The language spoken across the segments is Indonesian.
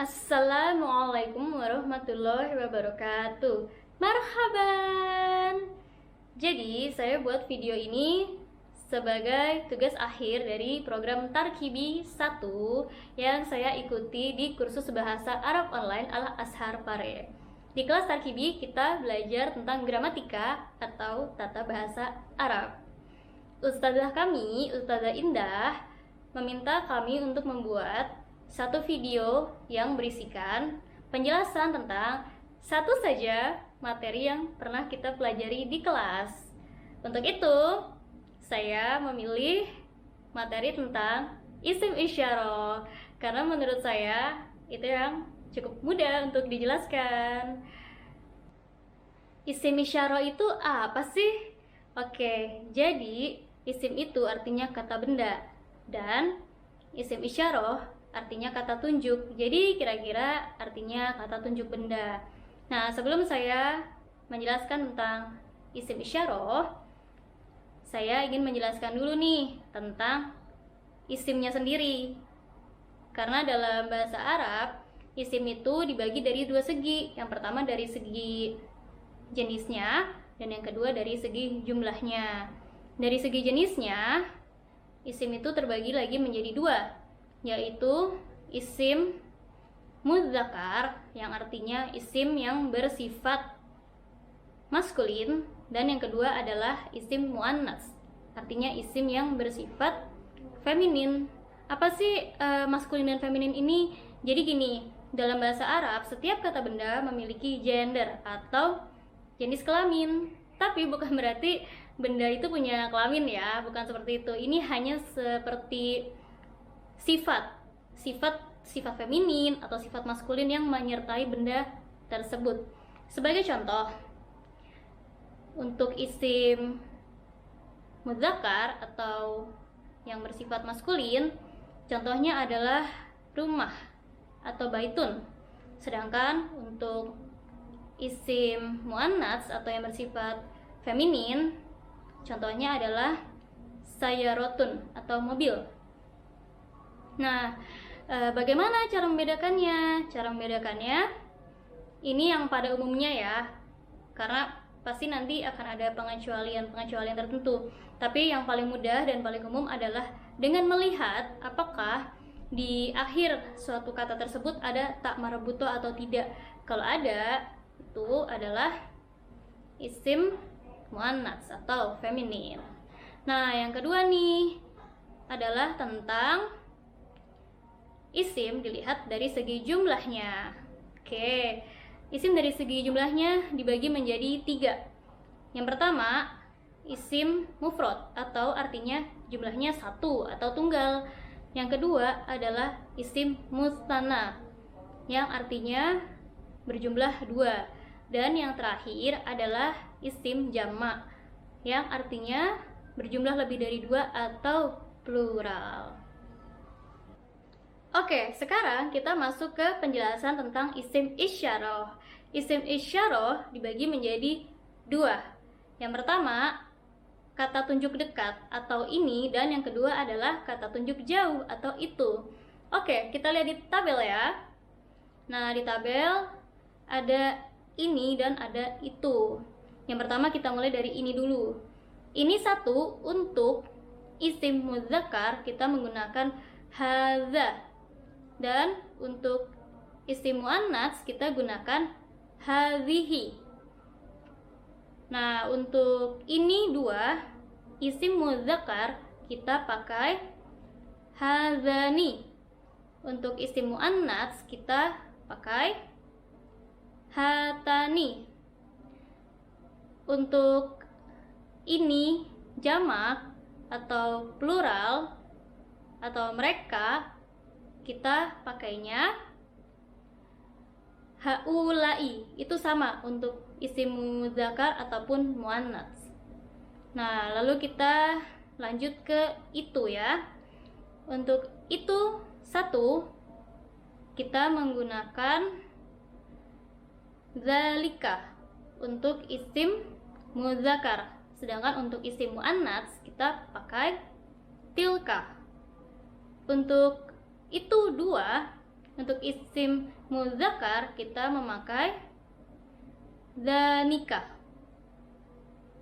Assalamualaikum warahmatullahi wabarakatuh. Marhaban. Jadi, saya buat video ini sebagai tugas akhir dari program Tarkibi 1 yang saya ikuti di kursus bahasa Arab online Al-Azhar Pare. Di kelas Tarkibi kita belajar tentang gramatika atau tata bahasa Arab. Ustazah kami, Ustazah Indah, meminta kami untuk membuat satu video yang berisikan penjelasan tentang satu saja materi yang pernah kita pelajari di kelas. Untuk itu, saya memilih materi tentang isim isyarah karena menurut saya itu yang cukup mudah untuk dijelaskan. Isim isyarah itu apa sih? Oke, jadi isim itu artinya kata benda dan isim isyarah artinya kata tunjuk. Jadi kira-kira artinya kata tunjuk benda. Nah, sebelum saya menjelaskan tentang isim isyarah, saya ingin menjelaskan dulu nih tentang isimnya sendiri. Karena dalam bahasa Arab, isim itu dibagi dari dua segi. Yang pertama dari segi jenisnya, dan yang kedua dari segi jumlahnya. Dari segi jenisnya, isim itu terbagi lagi menjadi dua, yaitu isim mudzakkar yang artinya isim yang bersifat maskulin, dan yang kedua adalah isim muannats, artinya isim yang bersifat feminin. Apa sih maskulin dan feminin ini? Jadi gini, dalam bahasa Arab setiap kata benda memiliki gender atau jenis kelamin, tapi bukan berarti benda itu punya kelamin ya, bukan seperti itu. Ini hanya seperti sifat feminin atau sifat maskulin yang menyertai benda tersebut. Sebagai contoh, untuk isim mudzakkar atau yang bersifat maskulin, contohnya adalah rumah atau baitun. Sedangkan untuk isim muannats atau yang bersifat feminin, contohnya adalah sayyarotun atau mobil. Nah, bagaimana cara membedakannya? Cara membedakannya ini yang pada umumnya ya, karena pasti nanti akan ada pengecualian tertentu. Tapi yang paling mudah dan paling umum adalah dengan melihat apakah di akhir suatu kata tersebut ada tak marbuto atau tidak. Kalau ada, itu adalah isim muannats atau feminin. Nah, yang kedua nih adalah tentang isim dilihat dari segi jumlahnya. Oke, isim dari segi jumlahnya dibagi menjadi 3. Yang pertama, isim mufrad atau artinya jumlahnya 1 atau tunggal. Yang kedua adalah isim mutsanna yang artinya berjumlah 2. Dan yang terakhir adalah isim jamak yang artinya berjumlah lebih dari 2 atau plural. Oke, sekarang kita masuk ke penjelasan tentang isim isyarah. Isim isyarah dibagi menjadi 2. Yang pertama, kata tunjuk dekat atau ini, dan yang kedua adalah kata tunjuk jauh atau itu. Oke, kita lihat di tabel ya. Nah, di tabel ada ini dan ada itu. Yang pertama kita mulai dari ini dulu. Ini 1 untuk isim mudzakkar kita menggunakan hadza. Dan untuk isim muannats kita gunakan hadhihi. Nah, untuk ini 2 isim mudzakkar kita pakai hadzani. Untuk isim muannats kita pakai hatani. Untuk ini jamak atau plural atau mereka, kita pakainya haulai. Itu sama untuk isim mudzakkar ataupun muannats. Nah, lalu kita lanjut ke itu ya. Untuk itu 1 kita menggunakan zalika untuk isim mudzakkar. Sedangkan untuk isim muannats kita pakai tilka. Untuk itu 2, Untuk isim mudzakkar kita memakai dzanika.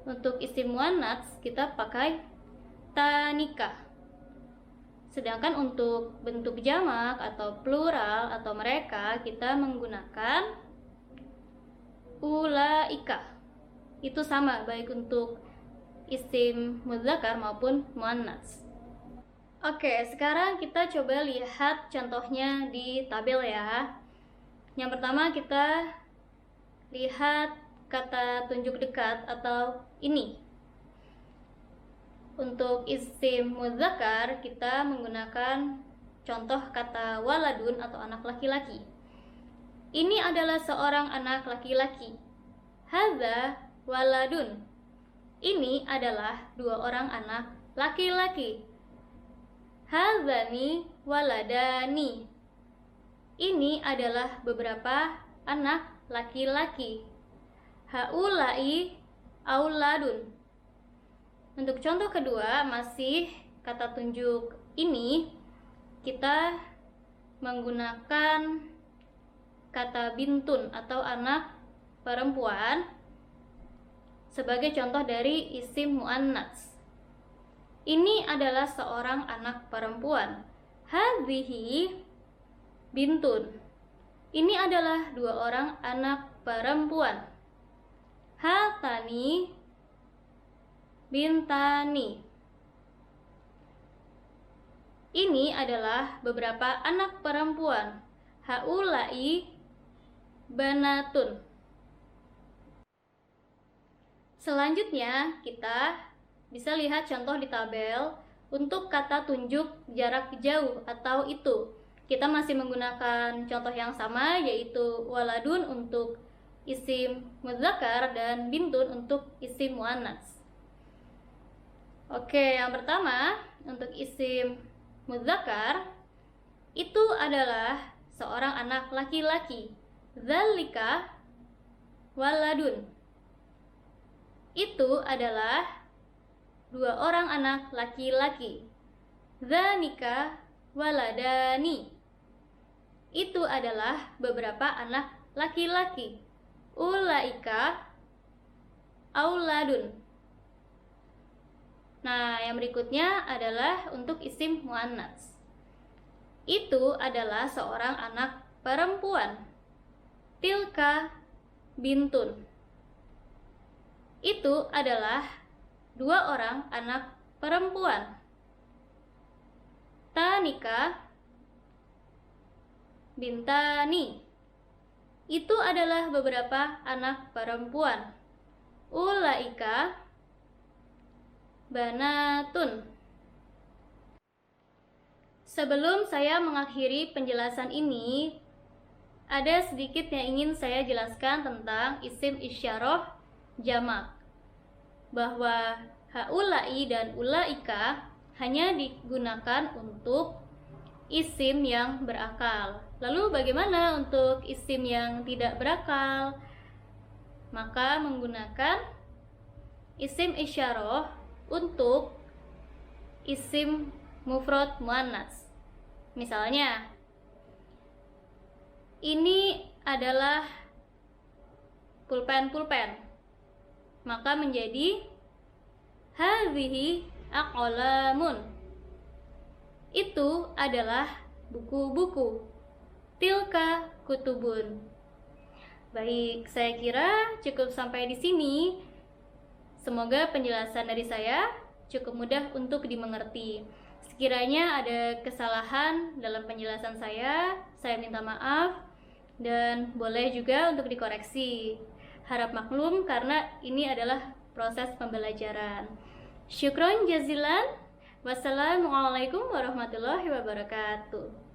Untuk isim muannats kita pakai tanika. Sedangkan untuk bentuk jamak atau plural atau mereka kita menggunakan ulaika. Itu sama baik untuk isim mudzakkar maupun muannats. Oke, sekarang kita coba lihat contohnya di tabel ya. Yang pertama kita lihat kata tunjuk dekat atau ini. Untuk isim mudzakkar kita menggunakan contoh kata waladun atau anak laki-laki. Ini adalah seorang anak laki-laki. Hadza waladun. Ini adalah dua orang anak laki-laki. Hadzani waladani. Ini adalah beberapa anak laki-laki. Haulai auladun. Untuk contoh kedua masih kata tunjuk ini, kita menggunakan kata bintun atau anak perempuan sebagai contoh dari isim muannats. Ini adalah seorang anak perempuan. Hadhihi bintun. Ini adalah dua orang anak perempuan. Hatani bintani. Ini adalah beberapa anak perempuan. Haulai banatun. Selanjutnya kita bisa lihat contoh di tabel untuk kata tunjuk jarak jauh atau itu. Kita masih menggunakan contoh yang sama, yaitu waladun untuk isim mudzakkar dan bintun untuk isim muannats. Oke, yang pertama untuk isim mudzakkar itu adalah seorang anak laki-laki. Dzalika waladun. Itu adalah dua orang anak laki-laki. Dzanika waladani. Itu adalah beberapa anak laki-laki. Ulaika auladun. Nah, yang berikutnya adalah untuk isim muannats. Itu adalah seorang anak perempuan. Tilka bintun. Itu adalah dua orang anak perempuan. Tanika bintani. Itu adalah beberapa anak perempuan. Ulaika banatun. Sebelum saya mengakhiri penjelasan ini, ada sedikit yang ingin saya jelaskan tentang isim isyarah jamak. Bahwa haulai dan ulaika hanya digunakan untuk isim yang berakal. Lalu bagaimana untuk isim yang tidak berakal? Maka menggunakan isim isyarah untuk isim mufrad muannats. Misalnya, ini adalah pulpen. Maka menjadi hadhihi aqlamun. Itu adalah buku-buku. Tilka kutubun. Baik, saya kira cukup sampai di sini. Semoga penjelasan dari saya cukup mudah untuk dimengerti. Sekiranya ada kesalahan dalam penjelasan saya minta maaf dan boleh juga untuk dikoreksi. Harap maklum karena ini adalah proses pembelajaran. Syukron jazilan. Wassalamualaikum warahmatullahi wabarakatuh.